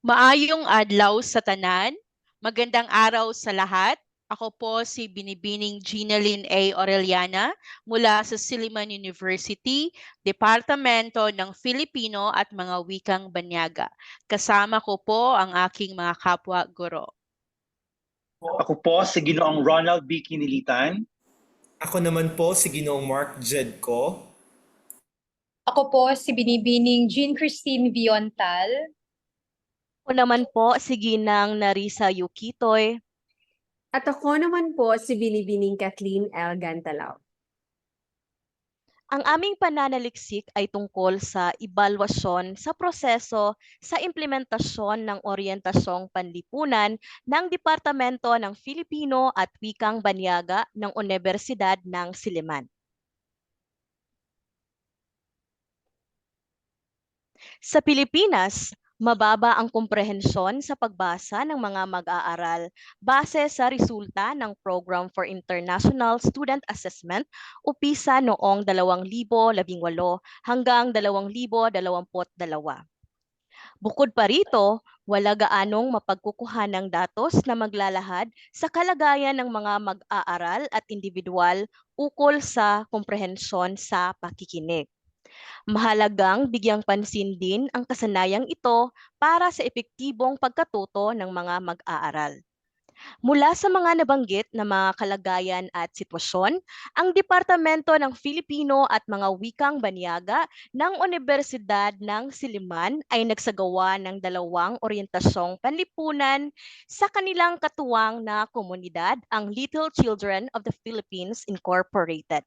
Maayong adlaw sa tanan. Magandang araw sa lahat. Ako po si Binibining Ginalyn A. Orellana mula sa Silliman University, Departamento ng Filipino at mga Wikang Banyaga. Kasama ko po ang aking mga kapwa-guro. Ako po si Ginoong Ronald B. Kinilitan. Ako naman po si Ginoong Mark Jedko. Ako po si Binibining Jean Christine Viontal. Ako naman po si Ginang Narisa Yukitoy. At ako naman po si Binibining Kathleen L. Gantalao. Ang aming pananaliksik ay tungkol sa ebalwasyon sa proseso sa implementasyon ng oryentasyong panlipunan ng Departamento ng Filipino at Wikang Banyaga ng Unibersidad ng Silliman. Sa Pilipinas, mababa ang komprehensyon sa pagbasa ng mga mag-aaral base sa resulta ng Program for International Student Assessment o PISA noong 2018 hanggang 2022. Bukod pa rito, wala gaanong mapagkukuhan ng datos na maglalahad sa kalagayan ng mga mag-aaral at individual ukol sa komprehensyon sa pakikinig. Mahalagang bigyang pansin din ang kasanayang ito para sa epektibong pagkatuto ng mga mag-aaral. Mula sa mga nabanggit na mga kalagayan at sitwasyon, ang Departamento ng Filipino at mga Wikang Banyaga ng Unibersidad ng Silliman ay nagsagawa ng 2 oryentasyong panlipunan sa kanilang katuwang na komunidad, ang Little Children of the Philippines Incorporated.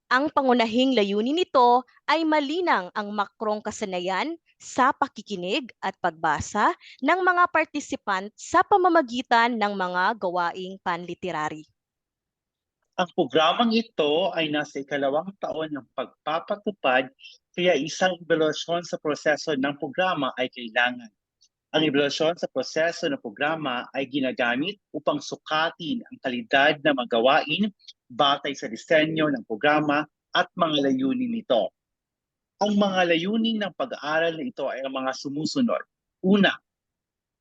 Ang pangunahing layunin nito ay malinang ang makrong kasanayan sa pakikinig at pagbasa ng mga participant sa pamamagitan ng mga gawaing panliterary. Ang programang ito ay nasa ikalawang taon ng pagpapatupad, kaya isang evaluasyon sa proseso ng programa ay kailangan. Ang evaluasyon sa proseso ng programa ay ginagamit upang sukatin ang kalidad ng mga gawain batay sa disenyo ng programa at mga layunin nito. Ang mga layunin ng pag-aaral na ito ay ang mga sumusunod. Una,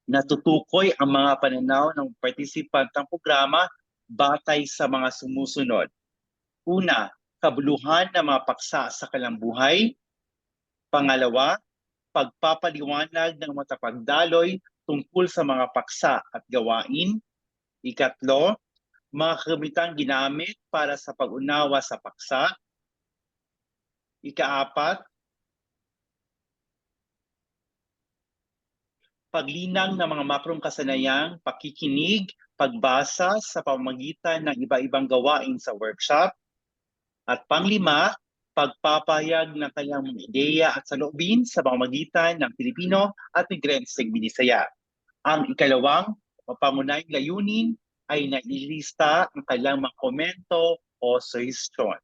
natutukoy ang mga pananaw ng participant ng programa batay sa mga sumusunod. Una, kabuluhan ng mga paksa sa kalambuhay. Pangalawa, pagpapaliwanag ng matapagdaloy tungkol sa mga paksa at gawain. Ikatlo, mga kagamitang ginamit para sa pag-unawa sa paksa. Ikaapat, paglinang ng mga makrong kasanayang pakikinig, pagbasa sa pamamagitan ng iba-ibang gawain sa workshop. At panglima, pagpapahayag ng kanyang mga ideya at saloobin sa pamamagitan ng Pilipino at Migrantes Bisaya. Ang ikalawang pangunahing layunin ay nailista ang kanilang mga komento o suhestyon.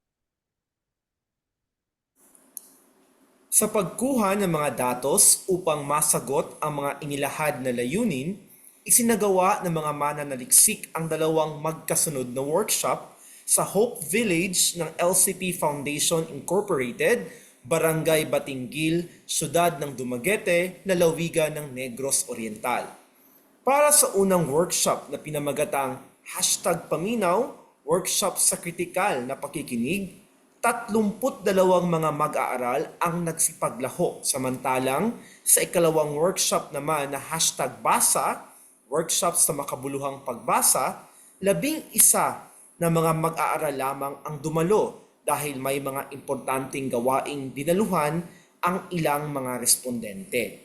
Sa pagkuha ng mga datos upang masagot ang mga inilahad na layunin, isinagawa ng mga mananaliksik ang 2 magkasunod na workshop sa Hope Village ng LCP Foundation Incorporated, Barangay Batinggil, Siyudad ng Dumaguete, lalawigan ng Negros Oriental. Para sa unang workshop na pinamagatang #Paminaw, workshop sa kritikal na pakikinig, 32 mga mag-aaral ang nagsipaglaho, samantalang sa ikalawang workshop naman na #Basa, workshop sa makabuluhang pagbasa, 11 na mga mag-aaral lamang ang dumalo dahil may mga importanteng gawaing dinaluhan ang ilang mga respondente.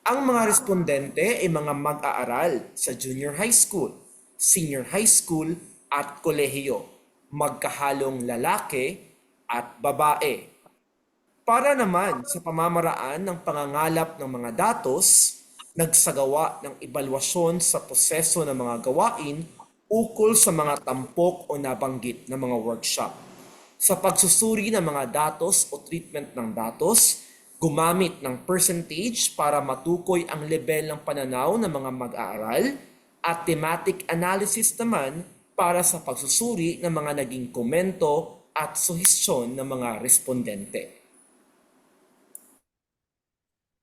Ang mga respondente ay mga mag-aaral sa junior high school, senior high school at kolehiyo, magkahalong lalaki at babae. Para naman sa pamamaraan ng pangangalap ng mga datos, nagsagawa ng ebalwasyon sa proseso ng mga gawain ukol sa mga tampok o nabanggit na mga workshop. Sa pagsusuri ng mga datos o treatment ng datos, gumamit ng percentage para matukoy ang level ng pananaw ng mga mag-aaral at thematic analysis naman para sa pagsusuri ng mga naging komento at suhestyon ng mga respondente.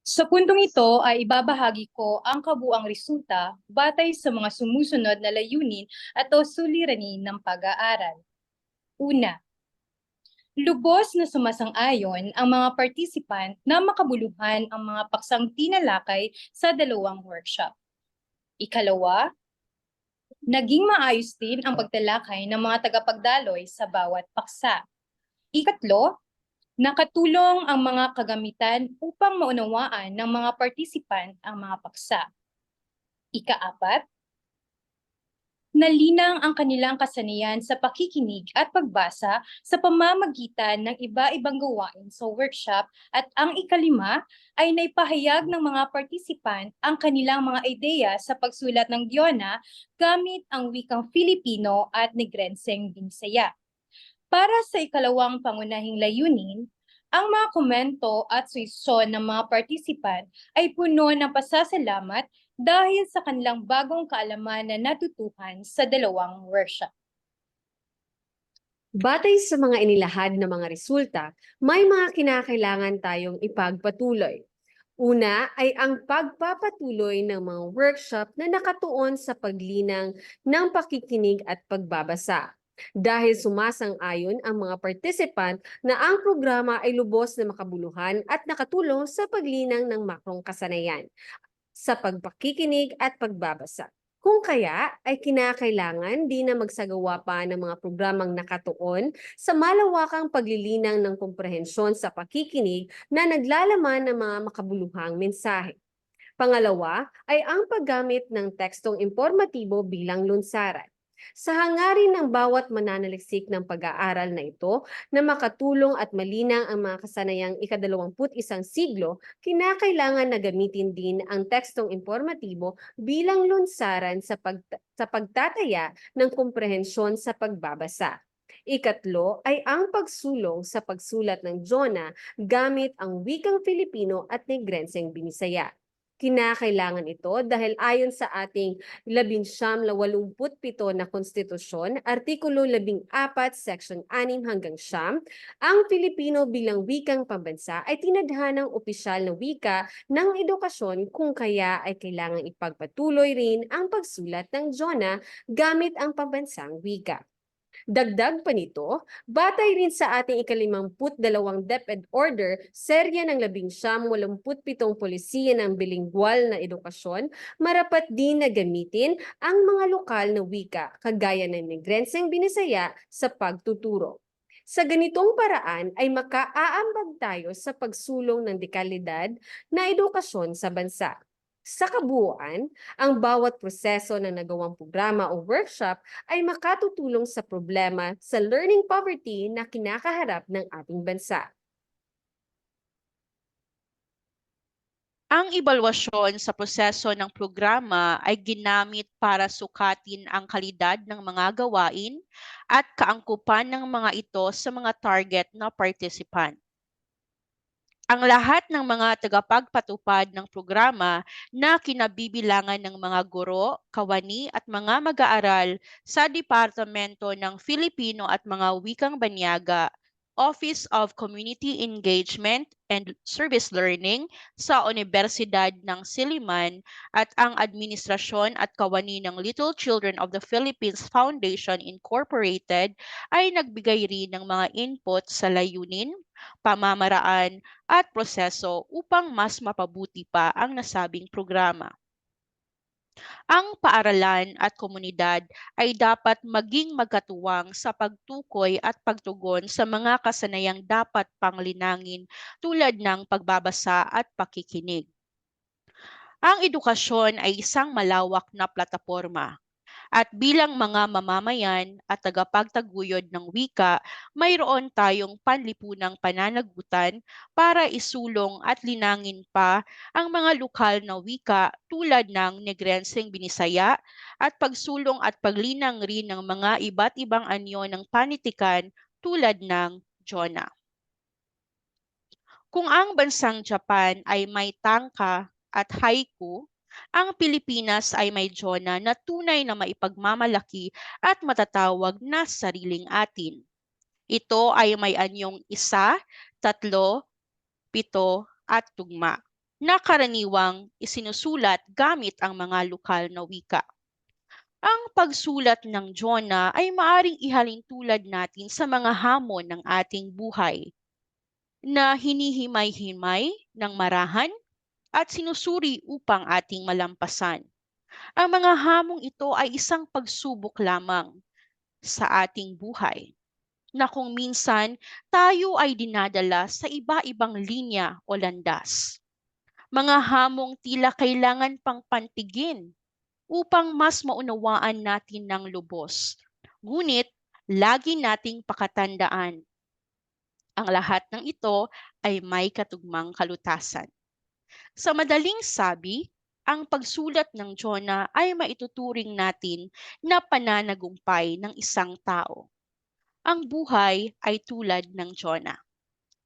Sa puntong ito ay ibabahagi ko ang kabuang resulta batay sa mga sumusunod na layunin at o suliranin ng pag-aaral. Una, lubos na sumasang-ayon ang mga participant na makabuluhan ang mga paksang tinalakay sa dalawang workshop. Ikalawa, naging maayos din ang pagtalakay ng mga tagapagdaloy sa bawat paksa. Ikatlo, nakatulong ang mga kagamitan upang maunawaan ng mga participant ang mga paksa. Ikaapat, nalinang ang kanilang kasanayan sa pakikinig at pagbasa sa pamamagitan ng iba-ibang gawain sa workshop at ang ikalima ay naipahayag ng mga participant ang kanilang mga ideya sa pagsulat ng Diona gamit ang wikang Filipino at Negrenseng Binisaya. Para sa ikalawang pangunahing layunin, ang mga komento at suisyon ng mga participant ay puno ng pasasalamat dahil sa kanilang bagong kaalaman na natutuhan sa dalawang workshop. Batay sa mga inilahad na mga resulta, may mga kinakailangan tayong ipagpatuloy. Una ay ang pagpapatuloy ng mga workshop na nakatuon sa paglinang ng pakikinig at pagbabasa. Dahil sumasang-ayon ang mga participant na ang programa ay lubos na makabuluhan at nakatulong sa paglinang ng makrong kasanayan sa pagpakikinig at pagbabasa. Kung kaya ay kinakailangan din na magsagawa pa ng mga programang nakatuon sa malawakang paglilinang ng komprehensyon sa pakikinig na naglalaman ng mga makabuluhang mensahe. Pangalawa ay ang paggamit ng tekstong informatibo bilang lunsaran. Sa hangarin ng bawat mananaliksik ng pag-aaral na ito na makatulong at malinang ang mga kasanayang ika-21 siglo, kinakailangan na gamitin din ang tekstong informatibo bilang lunsaran sa pagtataya ng komprehensyon sa pagbabasa. Ikatlo ay ang pagsulong sa pagsulat ng Diona gamit ang wikang Filipino at Negrenseng Binisaya. Kinakailangan ito dahil ayon sa ating 1987 na konstitusyon, Artikulo 14, Section 6 hanggang 9, ang Filipino bilang wikang pambansa ay tinadhanang opisyal na wika ng edukasyon kung kaya ay kailangang ipagpatuloy rin ang pagsulat ng Diona gamit ang pambansang wika. Dagdag pa nito, batay rin sa ating ika-52 DepEd Order, serya ng 1987 polisiya ng bilinggual na edukasyon, marapat din na gamitin ang mga lokal na wika, kagaya ng Negrenseng Binisaya sa pagtuturo. Sa ganitong paraan ay makaaambag tayo sa pagsulong ng dekalidad na edukasyon sa bansa. Sa kabuuan, ang bawat proseso ng nagawang programa o workshop ay makatutulong sa problema sa learning poverty na kinakaharap ng ating bansa. Ang ebalwasyon sa proseso ng programa ay ginamit para sukatin ang kalidad ng mga gawain at kaangkupan ng mga ito sa mga target na participant. Ang lahat ng mga tagapagpatupad ng programa na kinabibilangan ng mga guro, kawani at mga mag-aaral sa Departamento ng Filipino at mga Wikang Banyaga, Office of Community Engagement and Service Learning sa Universidad ng Silliman at ang Administrasyon at Kawani ng Little Children of the Philippines Foundation Incorporated ay nagbigay rin ng mga input sa layunin, pamamaraan at proseso upang mas mapabuti pa ang nasabing programa. Ang paaralan at komunidad ay dapat maging magkatuwang sa pagtukoy at pagtugon sa mga kasanayang dapat panglinangin tulad ng pagbabasa at pakikinig. Ang edukasyon ay isang malawak na plataporma. At bilang mga mamamayan at tagapagtaguyod ng wika, mayroon tayong panlipunang pananagutan para isulong at linangin pa ang mga lokal na wika tulad ng Negrenseng Binisaya at pagsulong at paglinang rin ng mga iba't ibang anyo ng panitikan tulad ng Diona. Kung ang bansang Japan ay may tangka at haiku, ang Pilipinas ay may Diona na tunay na maipagmamalaki at matatawag na sariling atin. Ito ay may anyong 1, 3, 7 at tugma. na karaniwang isinusulat gamit ang mga lokal na wika. Ang pagsulat ng Jonah ay maaring ihalin tulad natin sa mga hamon ng ating buhay na hinihimay-himay ng marahan at sinusuri upang ating malampasan. Ang mga hamong ito ay isang pagsubok lamang sa ating buhay na kung minsan tayo ay dinadala sa iba-ibang linya o landas. Mga hamong tila kailangan pang pantigin upang mas maunawaan natin ng lubos. Ngunit, lagi nating pakatandaan, ang lahat ng ito ay may katugmang kalutasan. Sa madaling sabi, ang pagsulat ng Jonah ay maituturing natin na pananagumpay ng isang tao. Ang buhay ay tulad ng Jonah.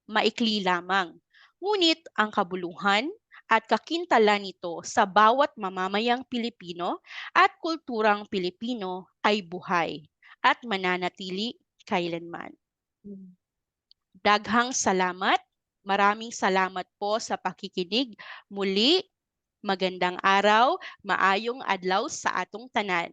Maikli lamang, ngunit ang kabuluhan at kakintalan nito sa bawat mamamayang Pilipino at kulturang Pilipino ay buhay at mananatili kailanman. Daghang salamat. Maraming salamat po sa pakikinig. Muli, magandang araw, maayong adlaw sa atong tanan.